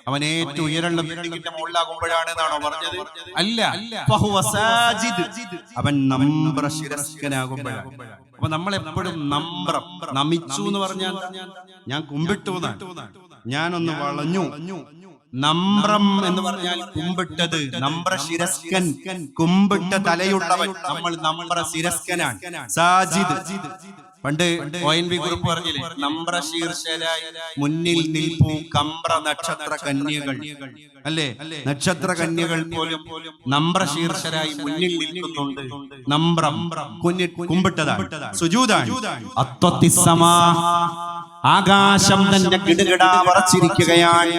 അവൻ ഏറ്റവും ഉയരമുള്ള ബിൽഡിങ്ങിന്റെ മുകളിലാകുമ്പോഴാണ് എന്നാണോ പറഞ്ഞത്? അല്ല, ഫഹുവ സാജിദ്, അവൻ നമ്രശിരസ്കനാകുമ്പോഴാണ്. അപ്പൊ നമ്മളെപ്പോഴും നമിച്ചു എന്ന് പറഞ്ഞാൽ ഞാൻ കുമ്പിട്ടു എന്നാണ്, ഞാനൊന്ന് വളഞ്ഞു. നമ്രം എന്ന് പറഞ്ഞാൽ കുമ്പിട്ടത്, നമ്രശിരസ്കൻ, കുമ്പിട്ട തലയുള്ളവൻ. നമ്മൾ നമ്രശിരസ്കനാണ്. സാജിദ്, പണ്ട് ONV കുറിപ്പ് പറഞ്ഞില്ലേ, നമ്രശീർഷരായി മുന്നിൽ നിൽപ്പൂ കമ്പ്ര നക്ഷത്ര കന്യകൾ, അല്ലേ? നക്ഷത്ര കന്യകൾ പോലും നമ്രശീർഷരായി മുന്നിൽ നിൽക്കുന്നുണ്ട്. നമ്രം കുമ്പിട്ടതാണ്, സുജൂദാണ്. അത്വത്തിസ്സമാ, ആകാശം തന്നെ കിടുകിടാ വറച്ചിരിക്കുകയാണ്.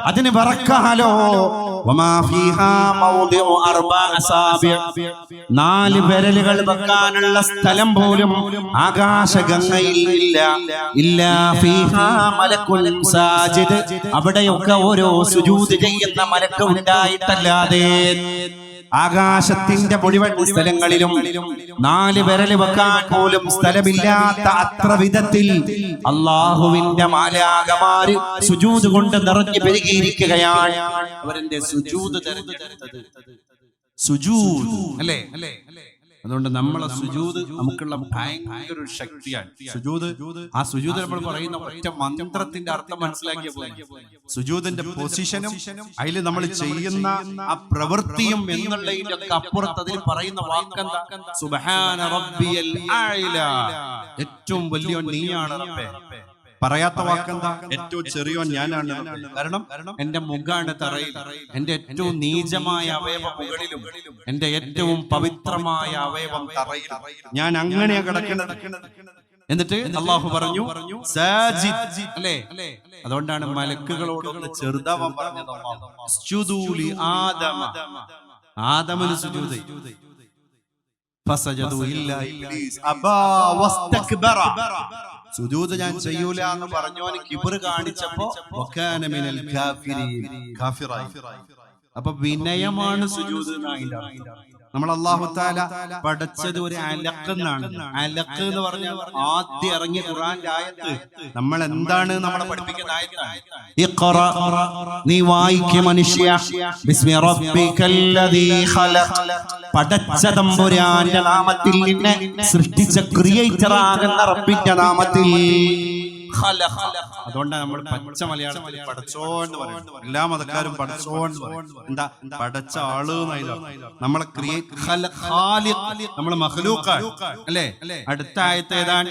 അതിന് വിറക്കാലോ. 4 വിരലുകൾ വെക്കാനുള്ള സ്ഥലം പോലും ആകാശഗംഗയിൽ ഇല്ല. അവിടെയൊക്കെ ഓരോ സുജൂദ് ചെയ്യുന്ന മലക്ക് ഉണ്ടായിട്ടല്ലാതെ ആകാശത്തിന്റെ മുഴുവൻ സ്ഥലങ്ങളിലും 4 വിരൽ വെക്കാൻ പോലും സ്ഥലമില്ലാത്ത അത്ര വിധത്തിൽ അള്ളാഹുവിന്റെ മാലാഖമാര് സുജൂദ് കൊണ്ട് നിറഞ്ഞു പെരുകിയിരിക്കുകയാണ്. അവരുടെ സുജൂദ് തെരഞ്ഞെടുത്തത് സുജൂദ് അല്ലേ? അതുകൊണ്ട് നമ്മളെ സുജൂദ് നമുക്കുള്ള ഭയങ്കര ഒരു ശക്തിയാണ്. സുജൂദ്, ആ സുജൂദ് നമ്മൾ പറയുന്ന ഒറ്റ മന്ത്രത്തിന്റെ അർത്ഥം മനസ്സിലാക്കിയ പോലെ സുജൂദിന്റെ പൊസിഷനും അതിൽ നമ്മൾ ചെയ്യുന്ന ആ പ്രവൃത്തിയും എന്നുള്ളതിന്റെ ഒക്കെ അപ്പുറത്ത് അതിൽ പറയുന്ന വാക്കെന്താ? സുബ്ഹാന റബ്ബിയൽ അഅ്ല, ഏറ്റവും വലിയ നീയാണ് റബ്ബേ. പറയാത്ത വാക്കെന്താ? ഏറ്റവും ചെറിയോൻ ഞാനാണ്. കാരണം എന്റെ മുഖാണ് തറയിൽ, എന്റെ ഏറ്റവും നീചമായ അവയവം മുകളിലും, എന്റെ ഏറ്റവും പവിത്രമായ അവയവം തറയിൽ. ഞാൻ അങ്ങനെയാ കിടക്കുന്നത്. എന്നിട്ട് അള്ളാഹു പറഞ്ഞു സാജിദ്, അല്ലേ? അതുകൊണ്ടാണ് മലക്കുകളോടൊന്ന് ചെറുതാവാൻ പറഞ്ഞത്. ആദമിന് സുജൂദ് ചെയ്തു. ഫസജദു ഇല്ലാ ഇബ്ലീസ് അബാ വസ്തക്ബറ, സുജൂദ് ഞാൻ ചെയ്യൂല എന്ന് പറഞ്ഞവന് കിബ്ർ കാണിച്ചപ്പോ വകാന മിനൽ കാഫിരീൻ, കാഫിറായി. അപ്പൊ വിനയമാണ് സുജൂദ് എന്നാണ്. നമ്മൾ അല്ലാഹു തആല പഠിച്ചത് ഒരു അലഖ് എന്നാണ്. അലഖ് എന്ന് പറഞ്ഞാൽ ആദ്യം ഇറങ്ങിയ ഖുർആന്റെ ആയത്ത് നമ്മൾ എന്താണ് നമ്മളെ പഠിപ്പിക്കുന്ന ആയത്താണ്. ഇഖ്റ, നീ വായിക്ക് മനുഷ്യ, ബിസ്മി റബ്ബിക്കല്ലദീ ഖലഖ്, പടച്ച തമ്പുരാന്റെ നാമത്തിൽ, നിന്നെ സൃഷ്ടിച്ച ക്രിയേറ്റർ ആകുന്ന റബ്ബിന്റെ നാമത്തിൽ. അതുകൊണ്ടാണ് നമ്മൾ പച്ച മലയാളത്തിൽ പടച്ചോ എന്ന് പറയുന്നത്. എല്ലാ മതക്കാരും പടച്ചോ എന്ന് പറയും. എന്താ? പടച്ച ആള് എന്നാണ്. നമ്മളെ നമ്മളെ മഖ്ലൂഖാണ്, അല്ലേ? അടുത്ത ആയത്ത് ഏതാണ്?